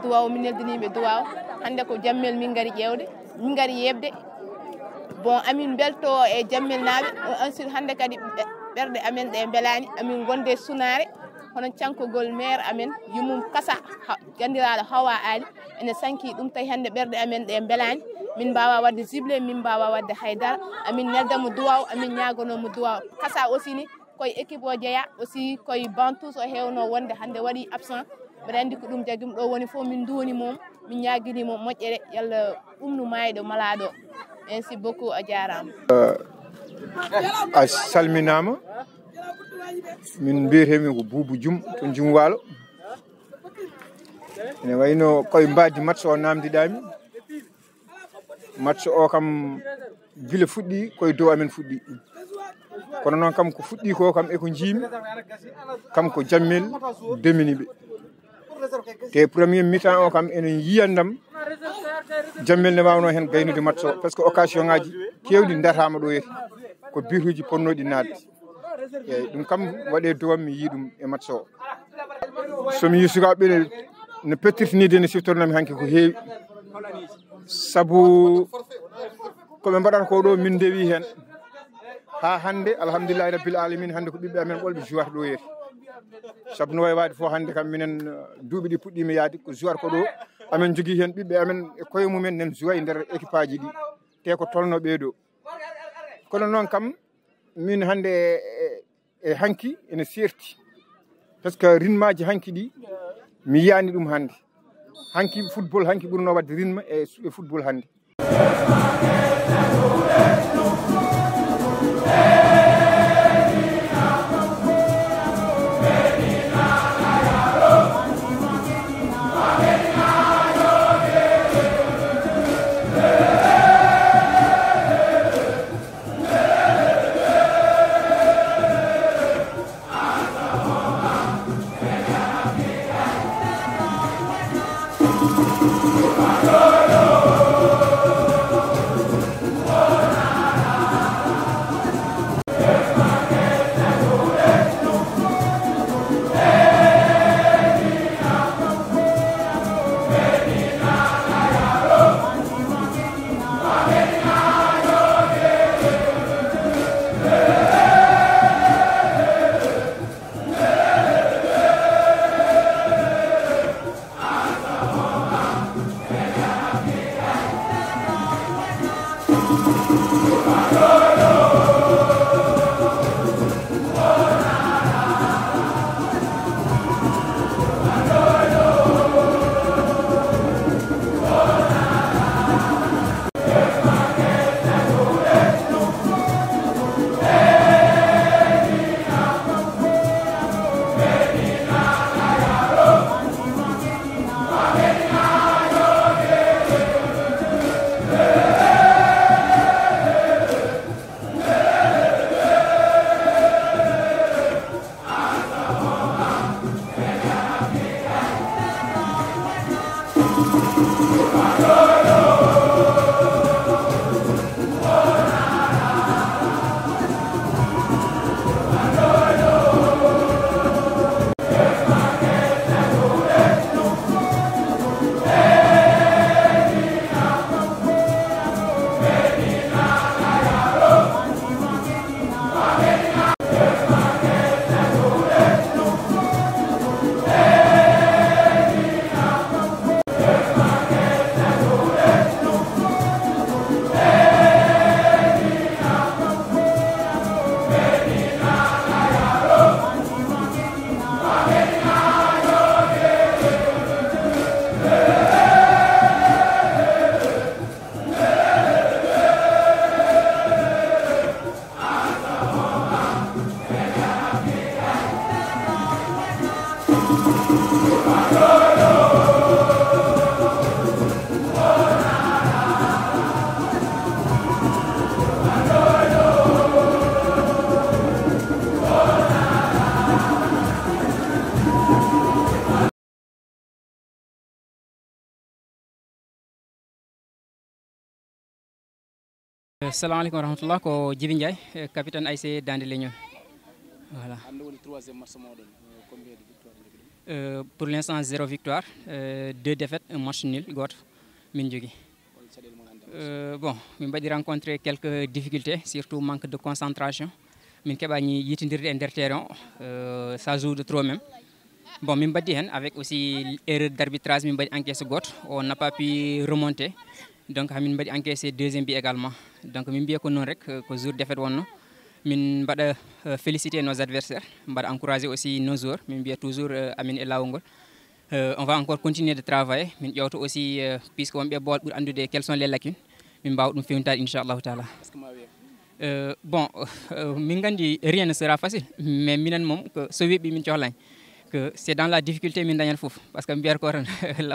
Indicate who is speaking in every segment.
Speaker 1: duwaw min neldiniɓe duwaw hande ko jammel min gari ƴewde min gari yebde bon amin belto e jammel naɓe ensuite hande kadi ɓerde amen ɗe belani amin gonde sunare hono cankogol maire amen yumum kasa gandiraɗo hawa ali ene sanki ɗum tawi hande ɓerde amen ɗe belani min mbawa wadde ciblé min mbawa wadde haydara amin neldamo duwaw amin ñagonomo duwaw kasa aussi ni koye équipe o jeeya aussi koye bantous o hewno wonde hande waɗi absent mbeɗa andi ko ɗum jagui ɗo woni fof min duwoni mom min ñaguinimo moƴƴere yalla umnu mayɗo malaɗo merci beaucoup a jarama
Speaker 2: a salminama min mbiyetemi ko Boubou Dioum to Dioum Walo ene wayno koye mbaddi match o namdiɗami match o kam guila fuɗɗi koye dow amen fuɗɗi kono noon kam ko fuɗɗi ko kam eko jiimi kam ko jammel dominiɓe te premier mi-temps o kam enen yiyandam jammel ne wawno hen gaynude match o par ce que occasion ngaji kewɗi dartama ɗo yeti ko bituji ponnoɗi nadde eyyi ɗum kam waɗe dowam mi yi ɗum e match o somi yi sukaɓe no pettirtinide ne siftornami hanke ko heewi saabu koɓe mbaɗata ko ɗo min dewi hen ha hande alhamdulillahi rabbil alamin hande ko ɓiɓɓe amen ɓolɓe jouat ɗo yeti saabu no wawi wade fo hande kam minen duuɓi ɗi puɗɗima yaade ko jouat ko ɗo amen jogui hen ɓiɓɓe amen e koye mumen nen jouwa e nder équipe aji ɗi te ko tolno ɓeeɗo kono noon kam min hande e hanki ene serti par ce que rinmaji hanki ɗi mi yiyani ɗum hande hanki football hanki ɓurno wadde rinma e football hande
Speaker 3: Assalamu alaikum warahmatullah ko Djibi Ndiaye capitaine ASC Dande Leñol. Voilà. Pour l'instant 0 victoire, 2 défaites, un match nul goto min jogui. Bon, min mbaɗi rencontré quelques difficultés, surtout manque de concentration. Min keɓani yitindirde e nder terrain, ça joue de trop même. Bon, min mbaɗi hen avec aussi erreur d'arbitrage, min mbaɗi encaissé goto, on n'a pas pu remonter. Donc min mbaɗi encaissé deuxième but également. Donc min mbiya ko non rek ko jour défaite wonno. Min mbaɗa féliciter nos adversaires, mbaɗa encourager aussi nos joueurs, min mbiya toujours amin e lawol ngol. On va encore continuer de travailler, min ƴewta aussi puisque wonɓe bol ɓuuri andude quelles sont les lacunes, min mbawa ɗum fewnitade inchallahu taala. Bon, min gandi rien ne sera facile, mais minen mom que so weeɓi min cohlani que c'est dans la difficulté min dañal fof, parce que mbiyata ko tan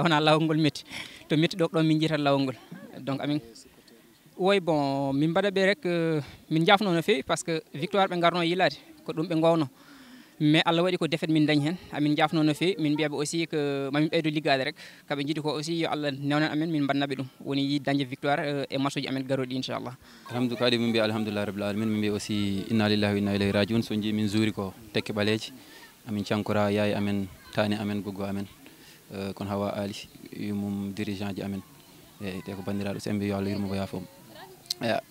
Speaker 3: wona lawol ngol metti, to metti ɗo ɗon min jiitat lawol ngol. Donc amin oui, bon, min mbaɗa ɓe rek min jafno no fewi parce que victoire ɓe garno yilade ko ɗum ɓe gowno, mais Allah waɗi ko défaite min dañi hen, amin jafno no fewi, min mbiyaɓe aussi que mamin ɓeydo liggade rek, kaɓe jiiɗi ko aussi yo Allah newnan amen min bannaɓe ɗum woni yi dañde victoire e match uji amen garoɗi inchallah.
Speaker 4: Alhamdulillah kadi min mbiya alhamdulillah rabbil alamin, min mbiya aussi inna lillahi wa inna ilayhi rajiun, so jii min juuri ko tekke ɓaleji amin cankora yaye amen tani amen goggo amen kono Hawa Ali yumum dirigeant ji amen e te ko bandiraɗo so en mbi yo Allah yurmo ko yaafom.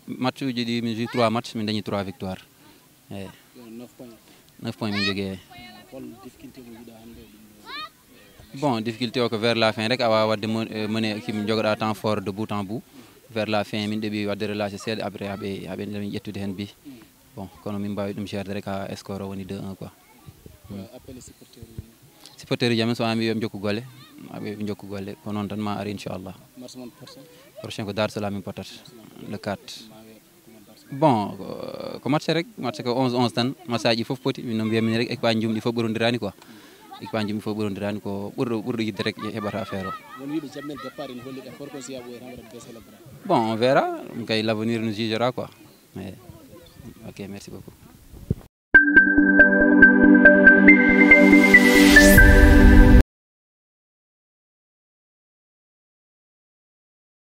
Speaker 4: Match uji ɗi min joui 3 match min dañi 3 victoire. 9 points min jogui. Bon, difficulté o ko vers la fin rek a wawa wadde mené kimi jogoɗa temps fort de bout en bout. Vers la fin min ɗeɓi wadde relâché seeɗa après haɓe ƴettude hen bi. Bon, kono min mbawi ɗum gérde rek ha score o woni 2-1 quoi. Supporteur uji amen so ami yoɓe jokku golle, aɓe jokku golle ko noon tan ma ari inchallah. Prochain ko Dar Salam min potata le 4. Bon, ko match rek, match ko 11-11 tan, match aji fof poti, min no mbiyami rek équipe jumɗi fof ɓorodirani quoi. Équipe jumɗi fof ɓorodirani ko ɓurɗo yidde rek heɓata affaire o. Bon, on verra, kay l'avenir nous jugera quoi. Ok, merci beaucoup.